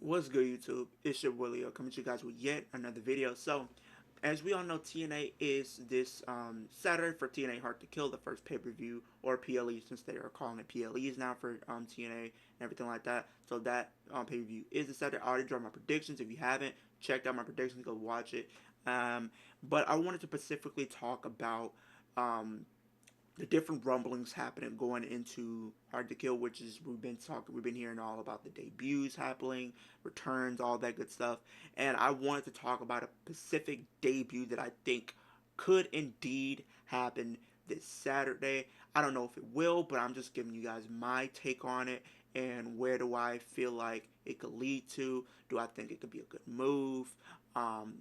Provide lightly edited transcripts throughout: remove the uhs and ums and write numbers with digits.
What's good, YouTube? It's your boy Leo coming to you guys with yet another video. So, as we all know, TNA is this Saturday for TNA Hard to Kill, the first pay-per-view, or PLE, since they are calling it PLEs now for TNA and everything like that. So that pay-per-view is the Saturday. I already dropped my predictions. If you haven't checked out my predictions, go watch it. But I wanted to specifically talk about the different rumblings happening going into Hard to Kill, which is we've been hearing all about the debuts happening, returns, all that good stuff. And I wanted to talk about a specific debut that I think could indeed happen this Saturday. I don't know if it will, but I'm just giving you guys my take on it and where do I feel like it could lead to. Do I think it could be a good move? Um,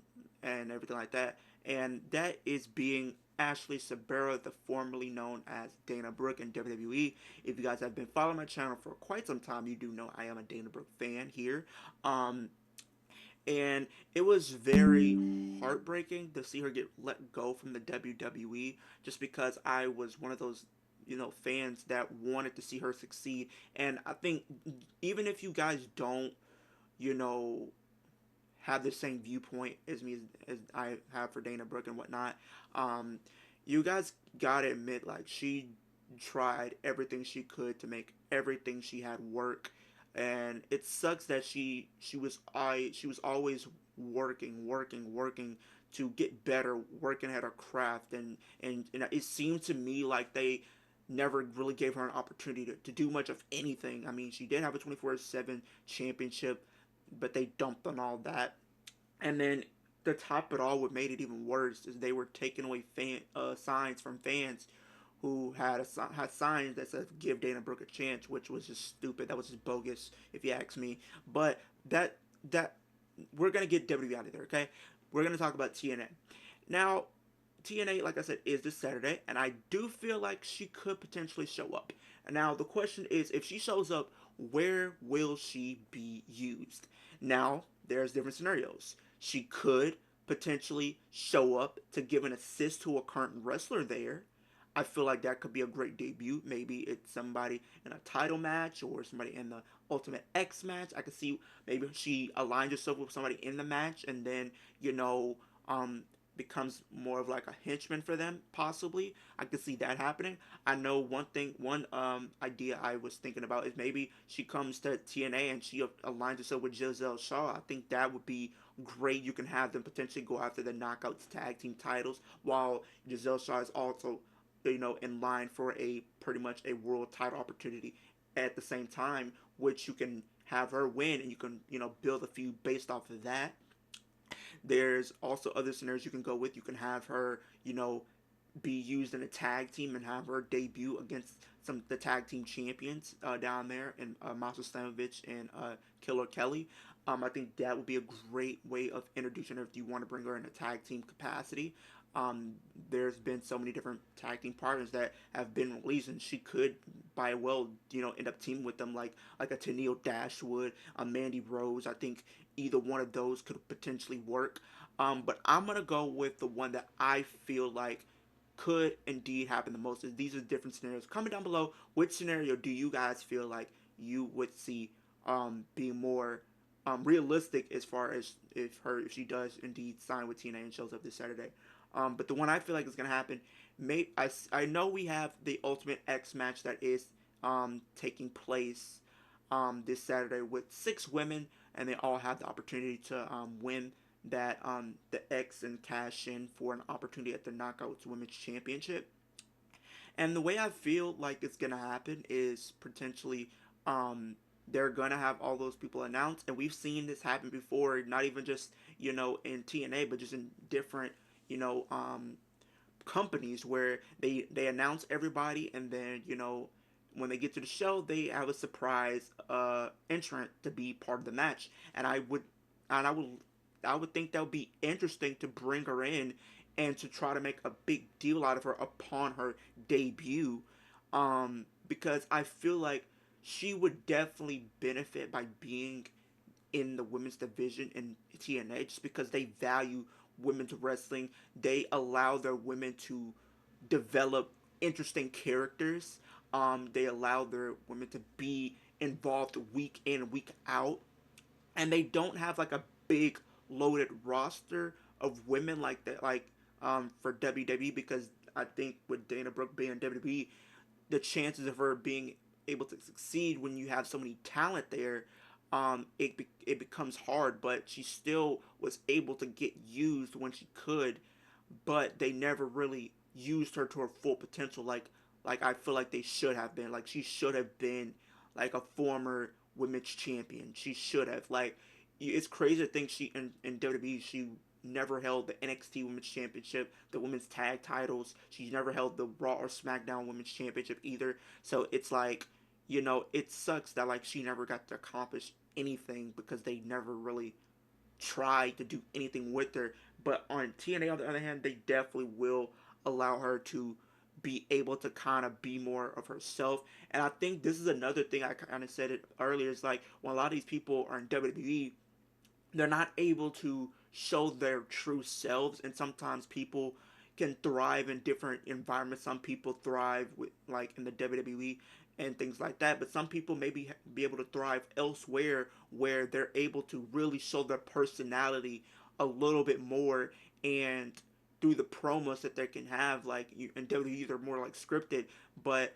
and everything like that. And that is being Ashley Sebera, the formerly known as Dana Brooke in WWE. If you guys have been following my channel for quite some time, you do know I am a Dana Brooke fan here. Um, and it was very heartbreaking to see her get let go from the WWE just because I was one of those fans that wanted to see her succeed. And I think even if you guys don't you know have the same viewpoint as me as I have for Dana Brooke and whatnot. Um, you guys gotta admit, like she tried everything she could to make everything she had work, and it sucks that she was always working to get better, working at her craft, and it seemed to me like they never really gave her an opportunity to do much of anything. I mean, she did have a 24/7 championship, but they dumped on all that. And then to top it all, what made it even worse is they were taking away signs from fans who had signs that said "Give Dana Brooke a chance," which was just stupid. That was just bogus, if you ask me. But that we're gonna get WWE out of there, okay? We're gonna talk about TNA now. TNA, like I said, is this Saturday, and I do feel like she could potentially show up. And now the question is, if she shows up, where will she be used? Now, there's different scenarios. She could potentially show up to give an assist to a current wrestler there. I feel like that could be a great debut. Maybe it's somebody in a title match or somebody in the Ultimate X match. I could see maybe she aligns herself with somebody in the match and then, you know, um, becomes more of like a henchman for them, possibly. I could see that happening. I know one idea I was thinking about is maybe she comes to TNA and she aligns herself with Giselle Shaw. I think that would be great. You can have them potentially go after the Knockouts tag team titles while Giselle Shaw is also in line for a pretty much a world title opportunity at the same time, which you can have her win and you can build a feud based off of that. There's also other scenarios you can go with. You can have her, be used in a tag team and have her debut against some of the tag team champions down there, and Masha Stanovich and Killer Kelly. I think that would be a great way of introducing her if you want to bring her in a tag team capacity. Um, there's been so many different tag team partners that have been released, and she could, by well, end up teaming with them, like a Tennille Dashwood, a Mandy Rose. I think either one of those could potentially work. But I'm gonna go with the one that I feel like could indeed happen the most. These are different scenarios. Comment down below which scenario do you guys feel like you would see being more realistic as far as if she does indeed sign with TNA and shows up this Saturday. But the one I feel like is gonna happen, I know we have the Ultimate X match that is taking place this Saturday with 6 women, and they all have the opportunity to win that the X and cash in for an opportunity at the Knockouts Women's Championship. And the way I feel like it's gonna happen is potentially they're gonna have all those people announced, and we've seen this happen before. Not even just in TNA, but just in different you know um, companies where they announce everybody, and then when they get to the show, they have a surprise entrant to be part of the match. And I would think that would be interesting to bring her in and to try to make a big deal out of her upon her debut, because I feel like she would definitely benefit by being in the women's division in TNA, just because they value women's wrestling. They allow their women to develop interesting characters. They allow their women to be involved week in, week out. and they don't have like a big loaded roster of women like that, like for WWE, because I think with Dana Brooke being WWE, the chances of her being able to succeed when you have so many talent there, it becomes hard. But she still was able to get used when she could, but they never really used her to her full potential. Like I feel like they should have been. Like she should have been like a former women's champion. She should have. Like it's crazy to think she in WWE she never held the NXT Women's Championship, the women's tag titles. She's never held the Raw or SmackDown Women's Championship either. So it's like, it sucks that like she never got to accomplish anything because they never really try to do anything with her. But on TNA, on the other hand, they definitely will allow her to be able to kind of be more of herself. And I think this is another thing I kind of said it earlier. Is like when a lot of these people are in WWE, they're not able to show their true selves, and sometimes people can thrive in different environments. Some people thrive with like in the WWE and things like that, but some people maybe be able to thrive elsewhere where they're able to really show their personality a little bit more, and through the promos that they can have, like in WWE they're more like scripted, but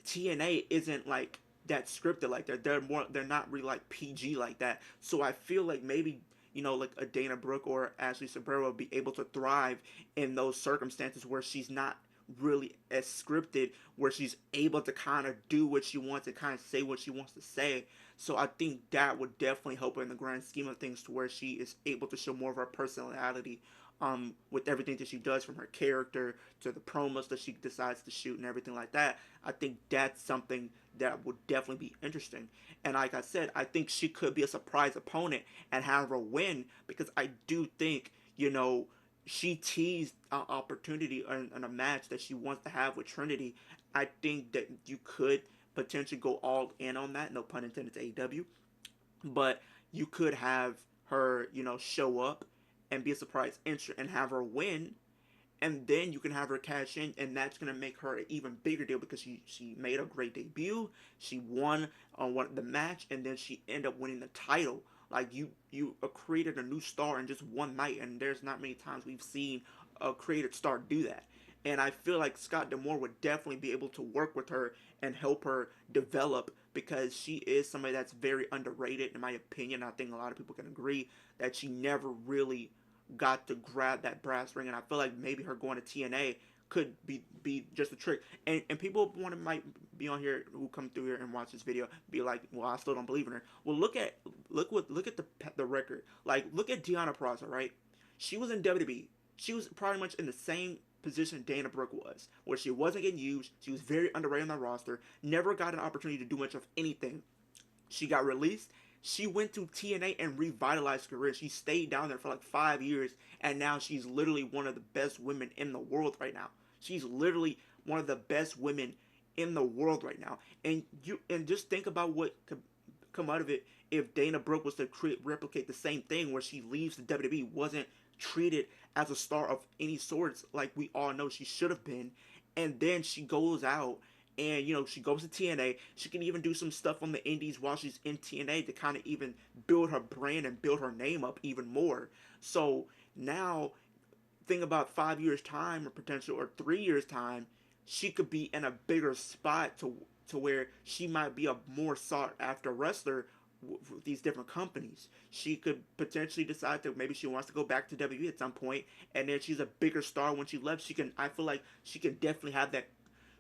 TNA isn't like that scripted like that. They're not really like PG like that. So I feel like maybe like a Dana Brooke or Ashley Sebera will be able to thrive in those circumstances where she's not really as scripted, where she's able to kind of do what she wants and kind of say what she wants to say. So I think that would definitely help her in the grand scheme of things, to where she is able to show more of her personality, with everything that she does, from her character to the promos that she decides to shoot and everything like that. I think that's something that would definitely be interesting. And like I said, I think she could be a surprise opponent and have her win, because I do think, she teased an opportunity in a match that she wants to have with Trinity. I think that you could potentially go all in on that. No pun intended to AEW. But you could have her, show up and be a surprise entrant and have her win, and then you can have her cash in, and that's gonna make her an even bigger deal, because she made a great debut. She won on one the match, and then she ended up winning the title. Like you created a new star in just one night, and there's not many times we've seen a created star do that. And I feel like Scott D'Amore would definitely be able to work with her and help her develop, because she is somebody that's very underrated in my opinion. I think a lot of people can agree that she never really got to grab that brass ring, and I feel like maybe her going to TNA could be just a trick. And people might be on here who come through here and watch this video be like, well, I still don't believe in her. Well, look at the record. Like, look at Deonna Purrazzo, right? She was in WWE. She was pretty much in the same position Dana Brooke was, where she wasn't getting used. She was very underrated on the roster. Never got an opportunity to do much of anything. She got released. She went to TNA and revitalized her career. She stayed down there for like 5 years, and now she's literally one of the best women in the world right now. She's literally one of the best women in the world right now. And just think about what could come out of it if Dana Brooke was to replicate the same thing, where she leaves the WWE, wasn't treated as a star of any sorts like we all know she should have been, and then she goes out and she goes to TNA. She can even do some stuff on the indies while she's in TNA to kind of even build her brand and build her name up even more. So now think about 5 years time, or potential, or 3 years time, she could be in a bigger spot to where she might be a more sought after wrestler with these different companies. She could potentially decide that maybe she wants to go back to WWE at some point, and then she's a bigger star when she left. I feel like she can definitely have that.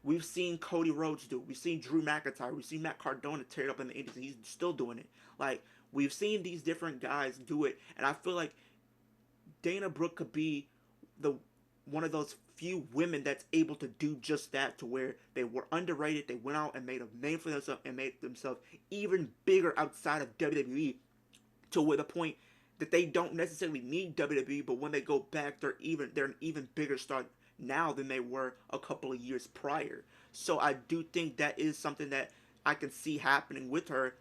We've seen Cody Rhodes do it. We've seen Drew McIntyre. We've seen Matt Cardona tear it up in the Indies, and he's still doing it. Like, we've seen these different guys do it, and I feel like Dana Brooke could be the one of those few women that's able to do just that, to where they were underrated. They went out and made a name for themselves and made themselves even bigger outside of WWE, to where the point that they don't necessarily need WWE, but when they go back, they're an even bigger star now than they were a couple of years prior. So I do think that is something that I can see happening with her,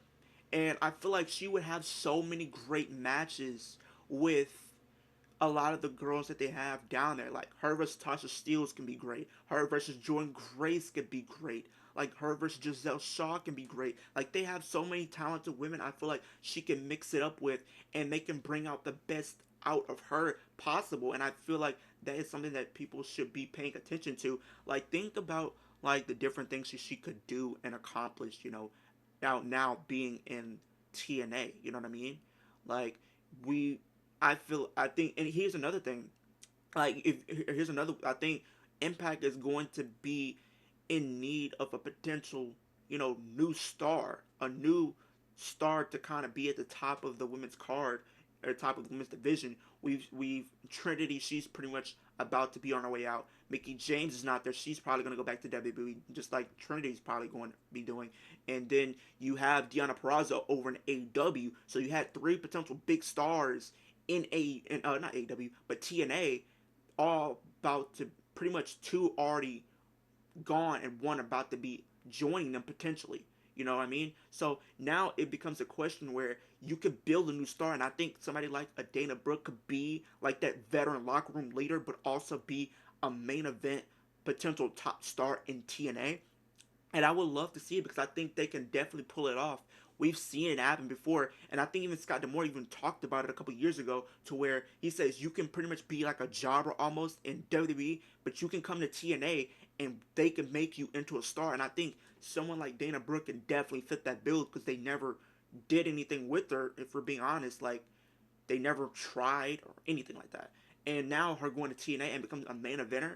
and I feel like she would have so many great matches with a lot of the girls that they have down there. Like her versus Tasha Steelz can be great. Her versus Jordan Grace could be great. Like her versus Giselle Shaw can be great. Like they have so many talented women. I feel like she can mix it up with, and they can bring out the best out of her possible. And I feel like that is something that people should be paying attention to. Like think about like the different things she could do and accomplish. You know, now being in TNA. You know what I mean? Like we, I think, and here's another thing. Like if here's another, I think Impact is going to be in need of a potential, new star, a new star to kind of be at the top of the women's card or top of the women's division. We've Trinity, she's pretty much about to be on her way out. Mickey James is not there. She's probably going to go back to WWE, just like Trinity's probably going to be doing. And then you have Deonna Purrazzo over in AEW. So you had three potential big stars in not AEW but TNA, all about to pretty much two already gone and one about to be joining them potentially. You know what I mean? So now it becomes a question where you could build a new star, and I think somebody like a Dana Brooke could be like that veteran locker room leader, but also be a main event potential top star in TNA. And I would love to see it because I think they can definitely pull it off. We've seen it happen before, and I think even Scott D'Amore even talked about it a couple years ago, to where he says you can pretty much be like a jobber almost in WWE, but you can come to TNA and they can make you into a star. And I think someone like Dana Brooke can definitely fit that bill because they never did anything with her. If we're being honest, like they never tried or anything like that. And now her going to TNA and becoming a main eventer,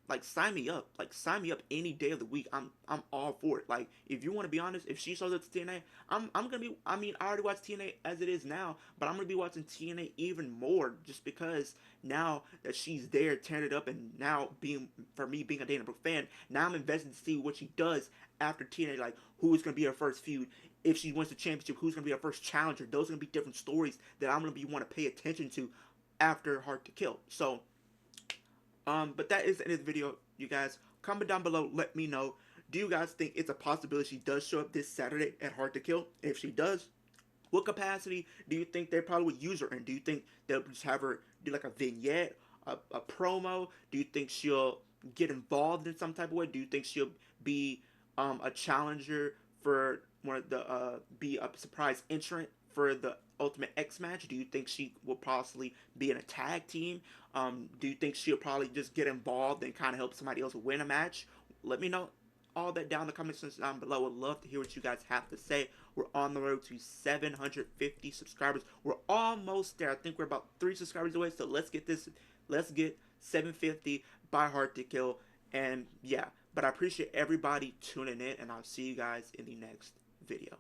like sign me up. Like sign me up any day of the week. I'm all for it. Like if you want to be honest, if she shows up to TNA, I'm gonna be. I mean, I already watch TNA as it is now, but I'm gonna be watching TNA even more just because now that she's there, tearing it up, and now being for me being a Dana Brooke fan, now I'm invested to see what she does after TNA. Like who's gonna be her first feud. If she wins the championship, who's gonna be her first challenger? Those are gonna be different stories that I'm gonna be want to pay attention to after Hard to Kill. So but that is the end of the video, you guys. Comment down below, let me know. Do you guys think it's a possibility she does show up this Saturday at Hard to Kill? If she does, what capacity do you think they probably would use her in? Do you think they'll just have her do like a vignette, a promo? Do you think she'll get involved in some type of way? Do you think she'll be a challenger for one of the be a surprise entrant for the Ultimate X match? Do you think she will possibly be in a tag team? Do you think she'll probably just get involved and kind of help somebody else win a match? Let me know all that down in the comment section down below. Would love to hear what you guys have to say. We're on the road to 750 subscribers. We're almost there. I think we're about 3 subscribers away. So let's get this. Let's get 750 by Hard to Kill. And yeah, but I appreciate everybody tuning in, and I'll see you guys in the next video.